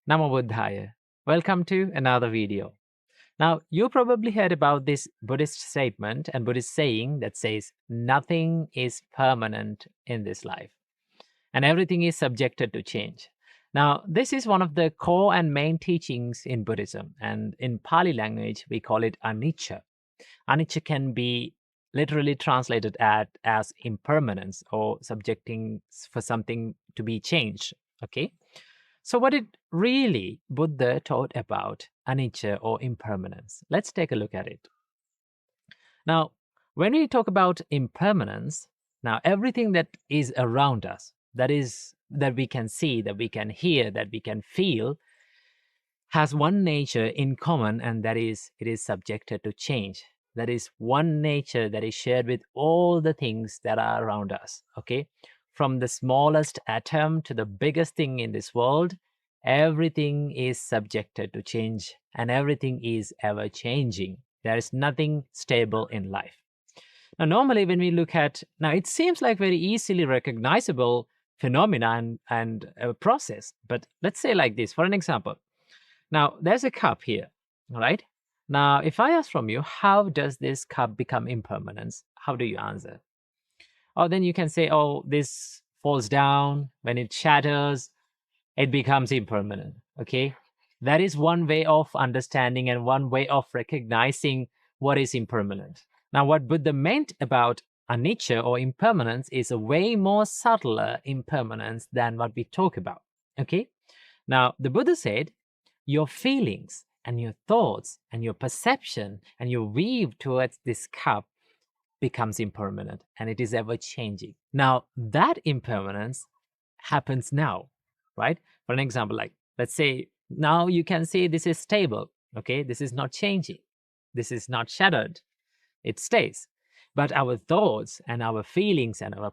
Namo Buddhaya. Welcome to another video. Now, you probably heard about this Buddhist statement and Buddhist saying that says, nothing is permanent in this life and everything is subjected to change. Now, this is one of the core and main teachings in Buddhism, and in Pali language, we call it Anicca. Anicca can be literally translated as impermanence or subjecting for something to be changed. Okay. So, what did really Buddha taught about anicca or impermanence? Let's take a look at it. Now, when we talk about impermanence, now everything that is around us, that we can see, that we can hear, that we can feel, has one nature in common, and that is it is subjected to change. That is one nature that is shared with all the things that are around us. Okay, from the smallest atom to the biggest thing in this world, everything is subjected to change and everything is ever changing. There is nothing stable in life. Now, normally when we look at, now it seems like very easily recognizable phenomenon and a process, but let's say like this, for an example. Now, there's a cup here, all right? Now, if I ask from you, how does this cup become impermanence? How do you answer? Or then you can say, oh, this falls down. When it shatters, it becomes impermanent, okay? That is one way of understanding and one way of recognizing what is impermanent. Now, what Buddha meant about anicca or impermanence is a way more subtler impermanence than what we talk about, okay? Now, the Buddha said, your feelings and your thoughts and your perception and your weave towards this cup becomes impermanent and it is ever changing. Now, that impermanence happens now, right? For an example, like let's say now you can say this is stable, okay? This is not changing. This is not shattered. It stays. But our thoughts and our feelings and our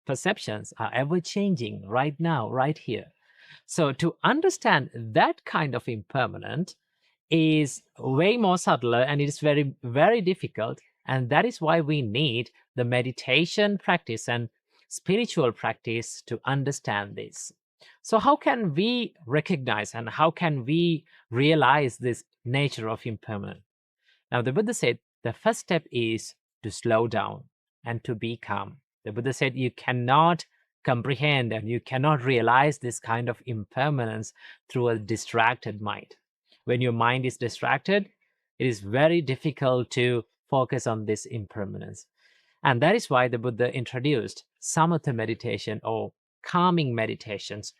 perceptions are ever changing right now, right here. So to understand that kind of impermanent is way more subtler and it is very, very difficult. And that is why we need the meditation practice and spiritual practice to understand this. So how can we recognize and how can we realize this nature of impermanence? Now, the Buddha said the first step is to slow down and to be calm. The Buddha said you cannot comprehend and you cannot realize this kind of impermanence through a distracted mind. When your mind is distracted, it is very difficult to focus on this impermanence. And that is why the Buddha introduced samatha meditation or calming meditations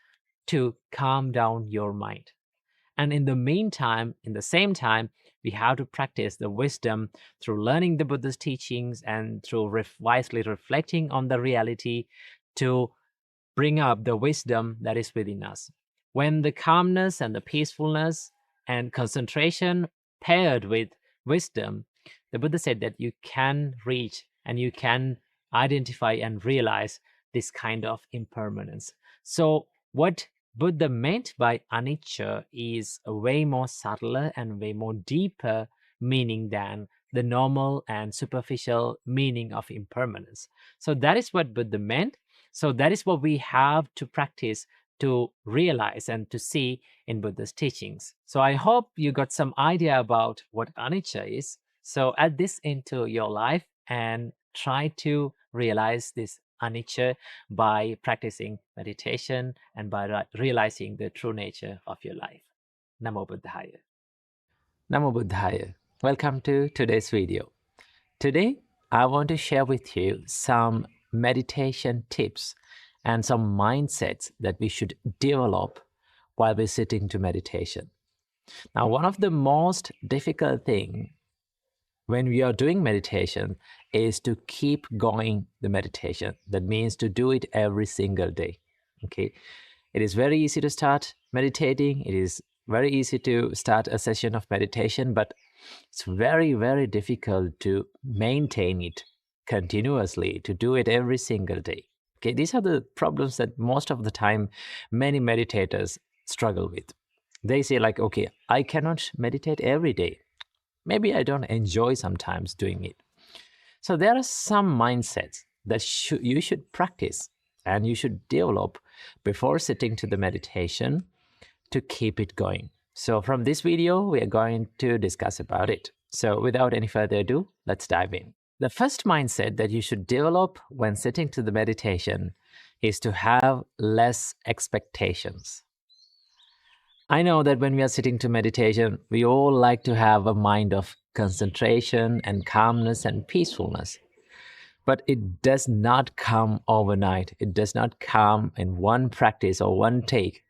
to calm down your mind. And in the meantime, in the same time, we have to practice the wisdom through learning the Buddha's teachings and through wisely reflecting on the reality to bring up the wisdom that is within us. When the calmness and the peacefulness and concentration paired with wisdom, the Buddha said that you can reach and you can identify and realize this kind of impermanence. So what Buddha meant by anicca is a way more subtler and way more deeper meaning than the normal and superficial meaning of impermanence. So that is what Buddha meant. So that is what we have to practice to realize and to see in Buddha's teachings. So I hope you got some idea about what anicca is. So add this into your life and try to realize this anicca by practicing meditation and by realizing the true nature of your life. Namo Buddhaya. Namo Buddhaya. Welcome to today's video. Today, I want to share with you some meditation tips and some mindsets that we should develop while we're sitting to meditation. Now, one of the most difficult things when we are doing meditation is to keep going the meditation. That means to do it every single day. Okay, it is very easy to start meditating. It is very easy to start a session of meditation, but it's very, very difficult to maintain it continuously, to do it every single day. Okay, these are the problems that most of the time many meditators struggle with. They say like, okay, I cannot meditate every day. Maybe I don't enjoy sometimes doing it. So there are some mindsets that you should practice and you should develop before sitting to the meditation to keep it going. So from this video, we are going to discuss about it. So without any further ado, let's dive in. The first mindset that you should develop when sitting to the meditation is to have less expectations. I know that when we are sitting to meditation, we all like to have a mind of concentration and calmness and peacefulness. But it does not come overnight. It does not come in one practice or one take.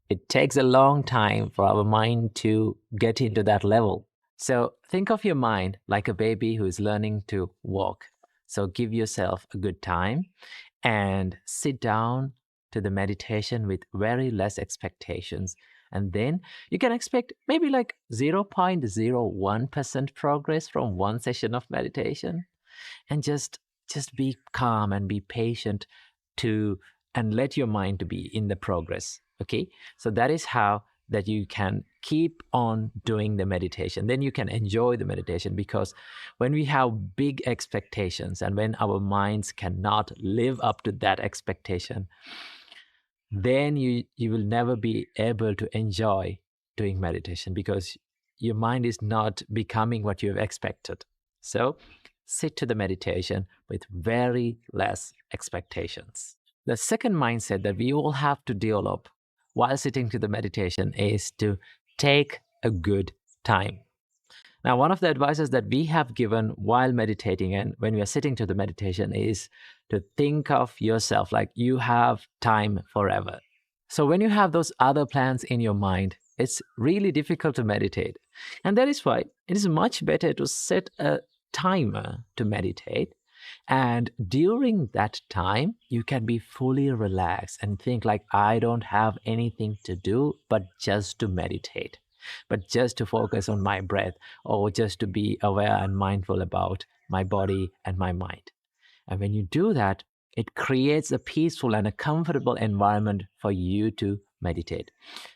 It takes a long time for our mind to get into that level. So think of your mind like a baby who is learning to walk. So give yourself a good time and sit down to the meditation with very less expectations. And then you can expect maybe like 0.01% progress from one session of meditation. And just be calm and be patient and let your mind to be in the progress. Okay, so that is how that you can keep on doing the meditation. Then you can enjoy the meditation, because when we have big expectations and when our minds cannot live up to that expectation, then you will never be able to enjoy doing meditation, because your mind is not becoming what you have expected. So sit to the meditation with very less expectations. The second mindset that we all have to develop while sitting to the meditation is to take a good time. Now, one of the advices that we have given while meditating and when we are sitting to the meditation is to think of yourself like you have time forever. So when you have those other plans in your mind, it's really difficult to meditate. And that is why it is much better to set a timer to meditate. And during that time, you can be fully relaxed and think like, I don't have anything to do but just to meditate, but just to focus on my breath, or just to be aware and mindful about my body and my mind. And when you do that, it creates a peaceful and a comfortable environment for you to meditate.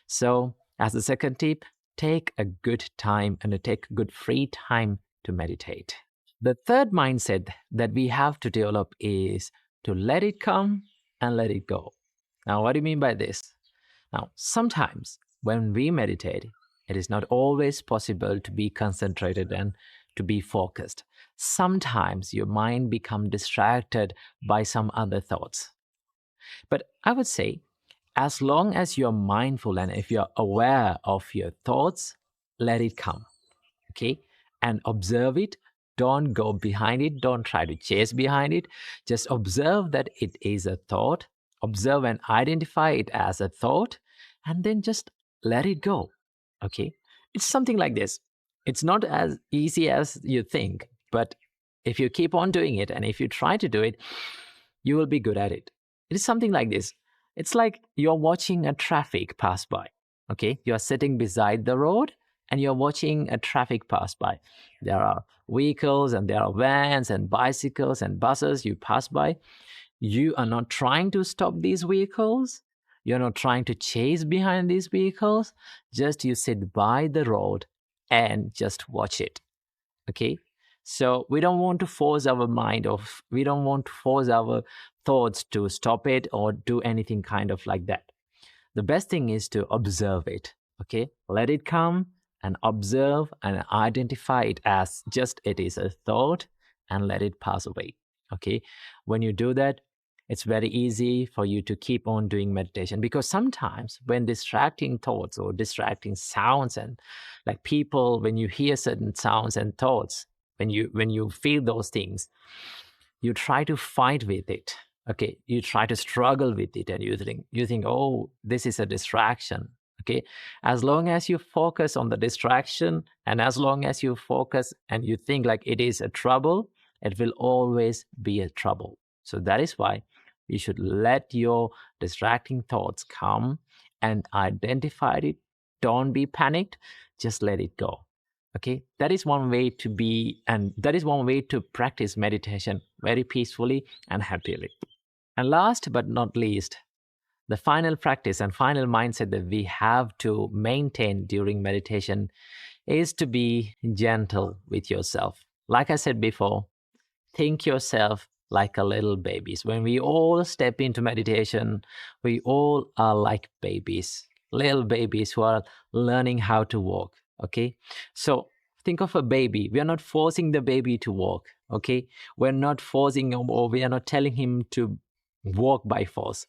So as the second tip, take a good time and take good free time to meditate. The third mindset that we have to develop is to let it come and let it go. Now, what do you mean by this? Now, sometimes when we meditate, it is not always possible to be concentrated and to be focused. Sometimes your mind becomes distracted by some other thoughts. But I would say, as long as you're mindful and if you're aware of your thoughts, let it come, okay? And observe it. Don't go behind it. Don't try to chase behind it. Just observe that it is a thought. Observe and identify it as a thought, and then just let it go, okay? It's something like this. It's not as easy as you think, but if you keep on doing it and if you try to do it, you will be good at it. It is something like this. It's like you're watching a traffic pass by, okay? You're sitting beside the road and you're watching a traffic pass by. There are vehicles and there are vans and bicycles and buses you pass by. You are not trying to stop these vehicles. You're not trying to chase behind these vehicles. Just you sit by the road and just watch it, okay? So we don't want to force our mind, or we don't want to force our thoughts to stop it or do anything kind of like that. The best thing is to observe it, okay? Let it come and observe and identify it as just it is a thought and let it pass away, okay? When you do that, it's very easy for you to keep on doing meditation, because sometimes when distracting thoughts or distracting sounds and like people, when you hear certain sounds and thoughts, when you feel those things, you try to fight with it, okay? You try to struggle with it and you think, oh, this is a distraction, okay? As long as you focus on the distraction and as long as you focus and you think like it is a trouble, it will always be a trouble. So that is why you should let your distracting thoughts come and identify it. Don't be panicked, just let it go, okay? That is one way to be, and that is one way to practice meditation very peacefully and happily. And last but not least, the final practice and final mindset that we have to maintain during meditation is to be gentle with yourself. Like I said before, think yourself like a little babies. When we all step into meditation, we all are like babies. little babies who are learning how to walk. Okay, so think of a baby. We are not forcing the baby to walk. Okay, we're not forcing him, or we are not telling him to walk by force.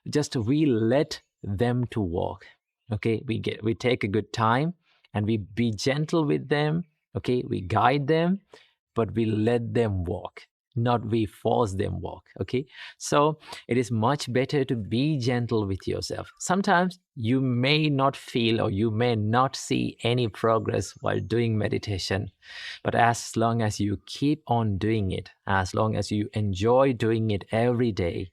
Just we let them to walk. Okay, we take a good time and we be gentle with them. Okay, we guide them, but we let them walk, not we force them walk. Okay, so it is much better to be gentle with yourself. Sometimes you may not feel or you may not see any progress while doing meditation, but as long as you keep on doing it, as long as you enjoy doing it every day,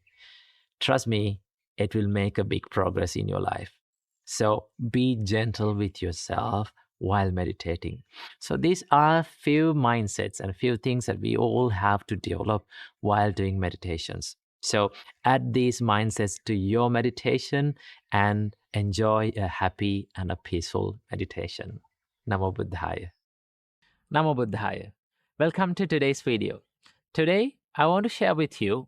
trust me, it will make a big progress in your life. So be gentle with yourself while meditating. So these are few mindsets and few things that we all have to develop while doing meditations. So add these mindsets to your meditation and enjoy a happy and a peaceful meditation. Namo Buddhaya. Namo Buddhaya. Welcome to today's video. Today, I want to share with you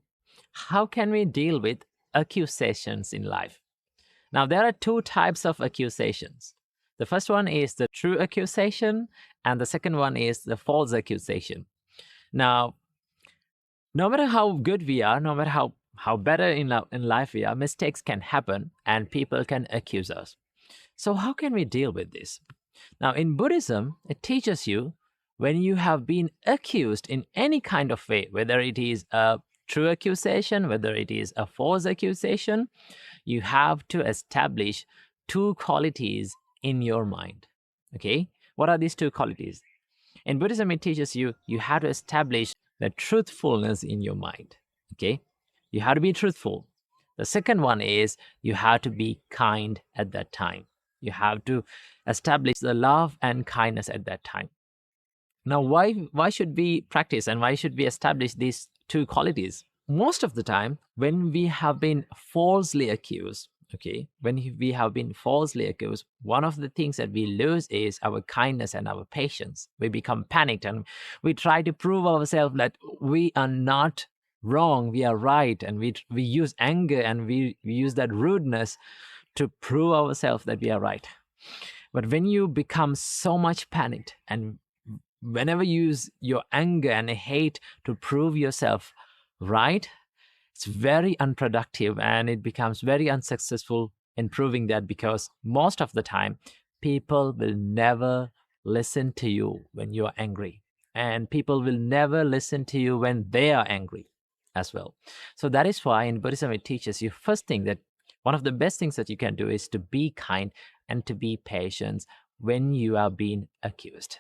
how can we deal with accusations in life. Now, there are two types of accusations. The first one is the true accusation, and the second one is the false accusation. Now, no matter how good we are, no matter how better in life we are, mistakes can happen and people can accuse us. So how can we deal with this? Now, in Buddhism, it teaches you when you have been accused in any kind of way, whether it is a true accusation, whether it is a false accusation, you have to establish two qualities in your mind. Okay? What are these two qualities? In Buddhism, it teaches you have to establish the truthfulness in your mind. Okay? You have to be truthful. The second one is you have to be kind at that time. You have to establish the love and kindness at that time. Now, why should we practice and why should we establish these two qualities? Most of the time, when we have been falsely accused, okay, when we have been falsely accused, one of the things that we lose is our kindness and our patience. We become panicked and we try to prove ourselves that we are not wrong, we are right, and we use anger and we use that rudeness to prove ourselves that we are right. But when you become so much panicked and whenever you use your anger and hate to prove yourself right, it's very unproductive and it becomes very unsuccessful in proving that, because most of the time people will never listen to you when you are angry, and people will never listen to you when they are angry as well. So that is why in Buddhism it teaches you, first thing, that one of the best things that you can do is to be kind and to be patient when you are being accused.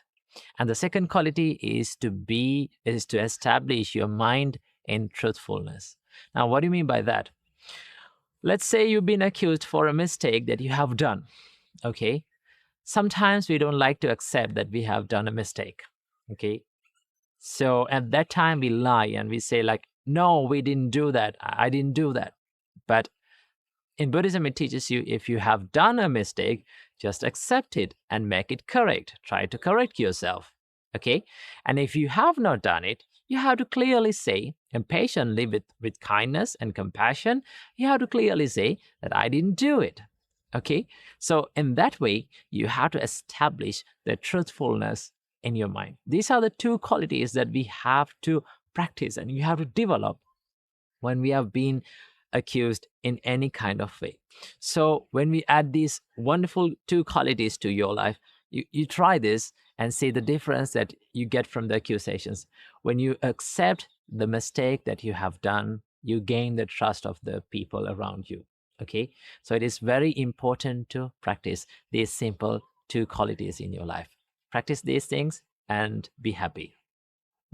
And the second quality is to establish your mind in truthfulness. Now, what do you mean by that? Let's say you've been accused for a mistake that you have done. Okay. Sometimes we don't like to accept that we have done a mistake. Okay. So at that time we lie and we say like, no, we didn't do that. I didn't do that. But in Buddhism, it teaches you, if you have done a mistake, just accept it and make it correct. Try to correct yourself. Okay. And if you have not done it, you have to clearly say, and patiently with kindness and compassion, you have to clearly say that I didn't do it. Okay. So in that way, you have to establish the truthfulness in your mind. These are the two qualities that we have to practice and you have to develop when we have been accused in any kind of way. So when we add these wonderful two qualities to your life, you try this and see the difference that you get from the accusations. When you accept the mistake that you have done, you gain the trust of the people around you. Okay, so it is very important to practice these simple two qualities in your life. Practice these things and be happy.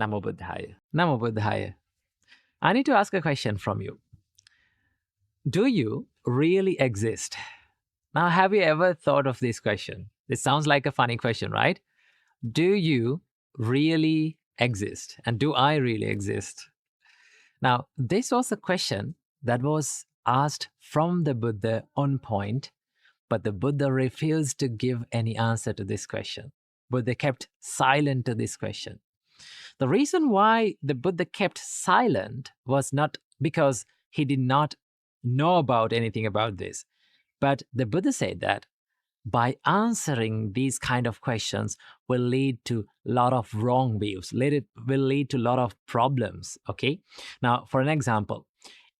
Namo Buddhaya. Namo Buddhaya. I need to ask a question from you. Do you really exist? Now, have you ever thought of this question? This sounds like a funny question, right? Do you really exist? And do I really exist? Now, this was a question that was asked from the Buddha on point, but the Buddha refused to give any answer to this question. Buddha kept silent to this question. The reason why the Buddha kept silent was not because he did not know about anything about this. But the Buddha said that by answering these kind of questions will lead to a lot of wrong views, will lead to a lot of problems. Okay. Now, for an example,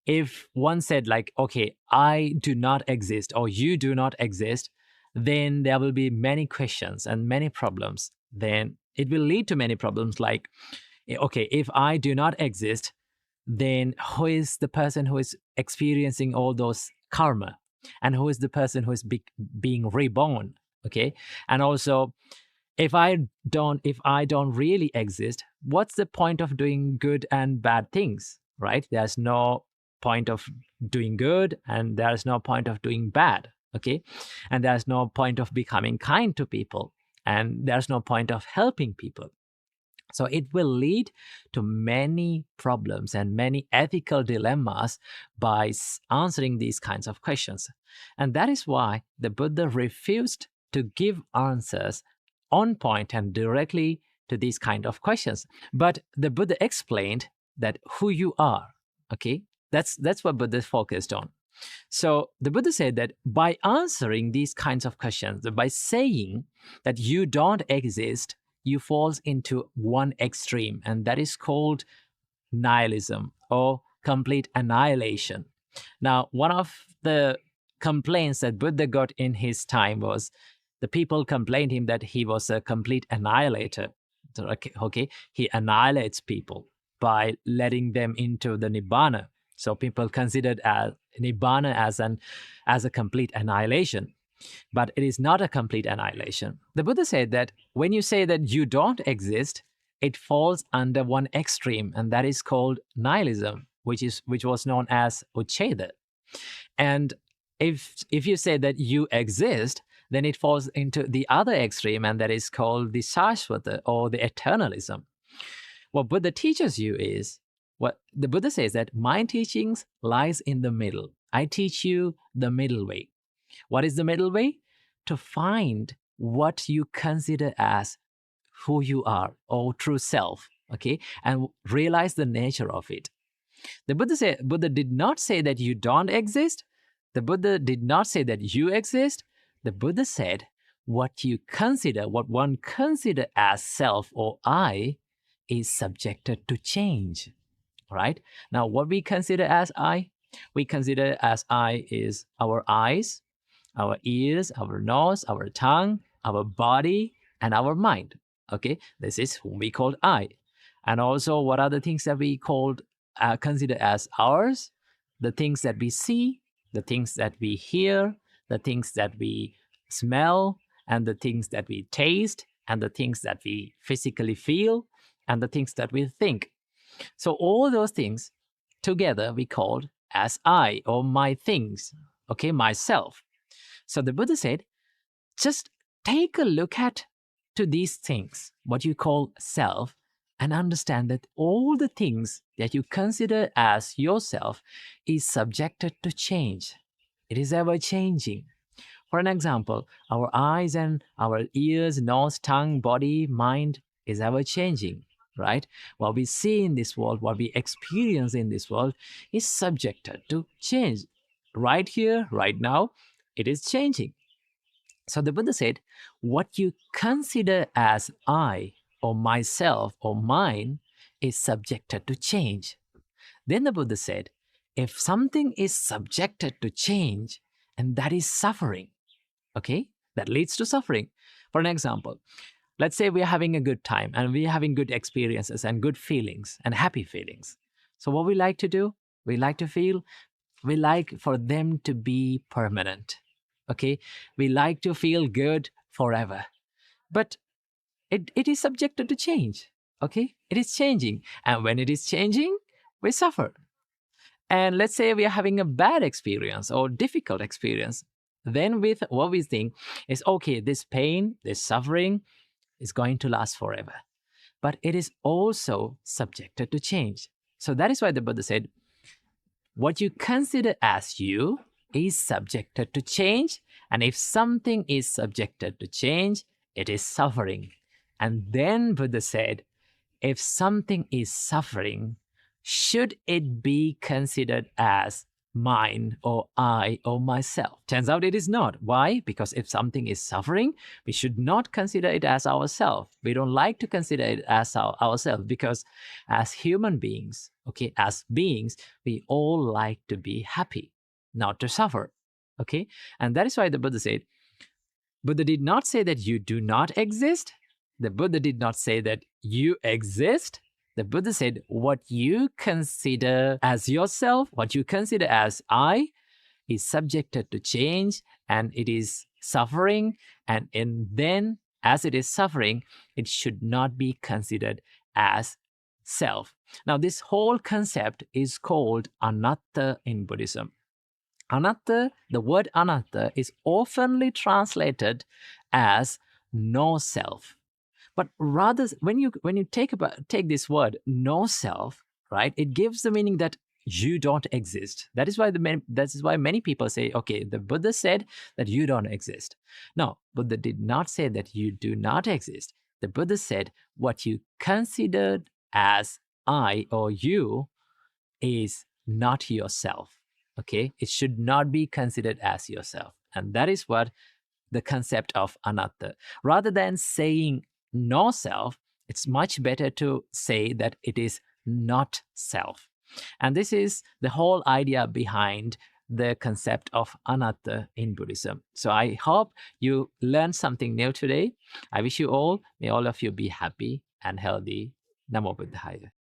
if one said like, okay, I do not exist or you do not exist, then there will be many questions and many problems. Then it will lead to many problems like, okay, if I do not exist, then who is the person who is experiencing all those karma? And who is the person who is being reborn? Okay. And also, if I don't really exist, what's the point of doing good and bad things? Right? There's no point of doing good and there's no point of doing bad. Okay. And there's no point of becoming kind to people. And there's no point of helping people. So it will lead to many problems and many ethical dilemmas by answering these kinds of questions. And that is why the Buddha refused to give answers on point and directly to these kind of questions. But the Buddha explained that who you are, okay? That's what Buddha focused on. So the Buddha said that by answering these kinds of questions, by saying that you don't exist, you fall into one extreme, and that is called nihilism or complete annihilation. Now, one of the complaints that Buddha got in his time was the people complained him that he was a complete annihilator. Okay, he annihilates people by letting them into the nibbana. So people considered nibbana as a complete annihilation. But it is not a complete annihilation. The Buddha said that when you say that you don't exist, it falls under one extreme, and that is called nihilism, which was known as Ucheda. And if you say that you exist, then it falls into the other extreme, and that is called the Saraswata or the eternalism. What Buddha teaches you is, what the Buddha says that my teachings lies in the middle. I teach you the middle way. What is the middle way? To find what you consider as who you are or true self, okay, and realize the nature of it. The Buddha did not say that you don't exist. The Buddha did not say that you exist. The Buddha said what one consider as self or I is subjected to change. Right? Now, what we consider as we consider as I is our eyes, our ears, our nose, our tongue, our body, and our mind. Okay, this is whom we call I. And also, what are the things that we consider as ours? The things that we see, the things that we hear, the things that we smell, and the things that we taste, and the things that we physically feel, and the things that we think. So all those things together we called as I or my things, okay, myself. So the Buddha said, just take a look to these things, what you call self, and understand that all the things that you consider as yourself is subjected to change. It is ever changing. For an example, our eyes and our ears, nose, tongue, body, mind is ever changing, right? What we see in this world, what we experience in this world is subjected to change. Right here, right now, it is changing. So the Buddha said, what you consider as I or myself or mine is subjected to change. Then the Buddha said, if something is subjected to change, and that is suffering, okay, that leads to suffering. For an example, let's say we are having a good time and we are having good experiences and good feelings and happy feelings. So what we like to do, we like for them to be permanent. Okay, we like to feel good forever, but it is subjected to change. Okay, it is changing, and when it is changing, we suffer. And let's say we are having a bad experience or difficult experience, then with what we think is, okay, this pain, this suffering is going to last forever, but it is also subjected to change. So that is why the Buddha said, what you consider as you is subjected to change. And if something is subjected to change, it is suffering. And then Buddha said, if something is suffering, should it be considered as mine or I or myself. Turns out it is not. Why? Because if something is suffering, we should not consider it as ourself. We don't like to consider it as ourselves because as human beings, okay, as beings, we all like to be happy, not to suffer. Okay? And that is why the Buddha said, Buddha did not say that you do not exist. The Buddha did not say that you exist. The Buddha said, what you consider as yourself, what you consider as I, is subjected to change and it is suffering. And then, as it is suffering, it should not be considered as self. Now, this whole concept is called Anatta in Buddhism. Anatta, the word anatta is oftenly translated as no self. But rather, when you take this word no self, right, it gives the meaning that you don't exist. That is why many people say, okay, the Buddha said that you don't exist. No, Buddha did not say that you do not exist. The Buddha said what you considered as I or you is not yourself. Okay, it should not be considered as yourself. And that is what the concept of anatta. Rather than saying no self, it's much better to say that it is not self. And this is the whole idea behind the concept of anatta in Buddhism. So I hope you learned something new today. I wish you all, may all of you be happy and healthy. Namo Buddhaya.